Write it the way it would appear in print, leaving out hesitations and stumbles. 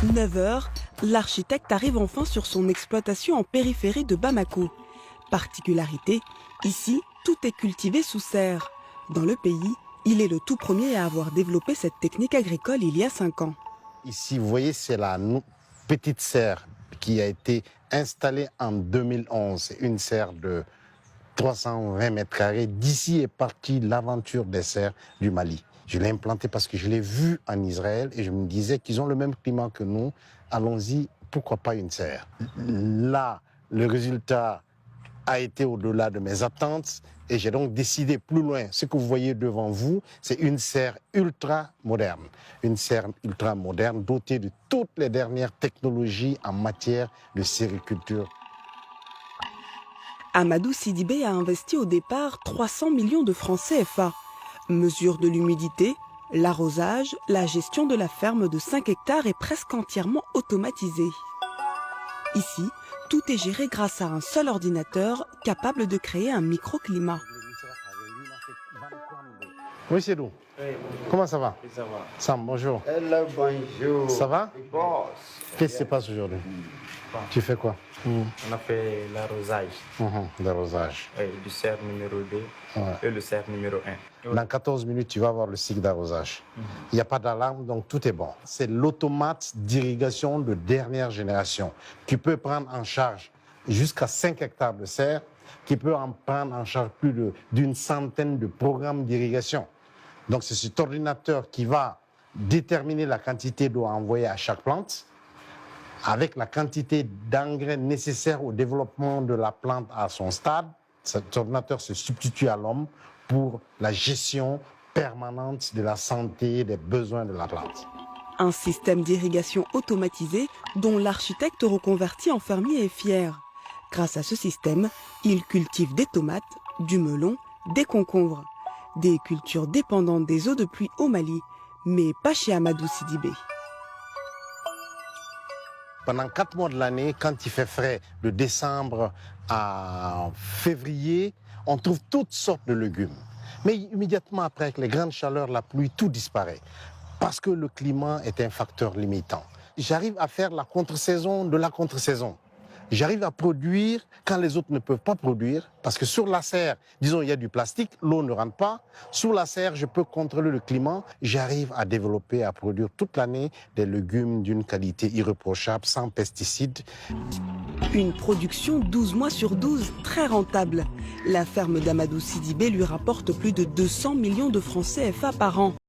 9 heures, l'architecte arrive enfin sur son exploitation en périphérie de Bamako. Particularité, ici, tout est cultivé sous serre. Dans le pays, il est le tout premier à avoir développé cette technique agricole il y a 5 ans. Ici, vous voyez, c'est la petite serre qui a été installée en 2011. C'est une serre de 320 mètres carrés. D'ici est partie l'aventure des serres du Mali. Je l'ai implantée parce que je l'ai vue en Israël et je me disais qu'ils ont le même climat que nous. Allons-y, pourquoi pas une serre? Là, le résultat a été au-delà de mes attentes et j'ai donc décidé plus loin. Ce que vous voyez devant vous, c'est une serre ultra moderne. Une serre ultra moderne dotée de toutes les dernières technologies en matière de sériculture. Amadou Sidibé a investi au départ 300 millions de francs CFA. Mesure de l'humidité, l'arrosage, la gestion de la ferme de 5 hectares est presque entièrement automatisée. Ici, tout est géré grâce à un seul ordinateur capable de créer un microclimat. Oui, c'est nous. Oui, Comment ça va? ça va. Sam, bonjour. Hello, bonjour. Ça va? Boss. Qu'est-ce qui se passe aujourd'hui? Tu fais quoi? On a fait l'arrosage L'arrosage. du cerf numéro 2 et le cerf numéro 1. Dans 14 minutes, tu vas voir le cycle d'arrosage. Il n'y a pas d'alarme, donc tout est bon. C'est l'automate d'irrigation de dernière génération qui peut prendre en charge jusqu'à 5 hectares de serre, qui peut en prendre en charge plus d'une centaine de programmes d'irrigation. Donc c'est cet ordinateur qui va déterminer la quantité d'eau à envoyer à chaque plante, avec la quantité d'engrais nécessaires au développement de la plante à son stade. Cet ordinateur se substitue à l'homme pour la gestion permanente de la santé et des besoins de la plante. Un système d'irrigation automatisé dont l'architecte reconverti en fermier est fier. Grâce à ce système, il cultive des tomates, du melon, des concombres. Des cultures dépendantes des eaux de pluie au Mali, mais pas chez Amadou Sidibé. Pendant 4 mois de l'année, quand il fait frais, de décembre à février, on trouve toutes sortes de légumes. Mais immédiatement après, avec les grandes chaleurs, la pluie, tout disparaît. Parce que le climat est un facteur limitant. J'arrive à faire la contre-saison de la contre-saison. J'arrive à produire quand les autres ne peuvent pas produire, parce que sur la serre, disons, il y a du plastique, l'eau ne rentre pas. Sous la serre, je peux contrôler le climat. J'arrive à développer, à produire toute l'année des légumes d'une qualité irréprochable, sans pesticides. Une production 12 mois sur 12, très rentable. La ferme d'Amadou Sidibé lui rapporte plus de 200 millions de francs CFA par an.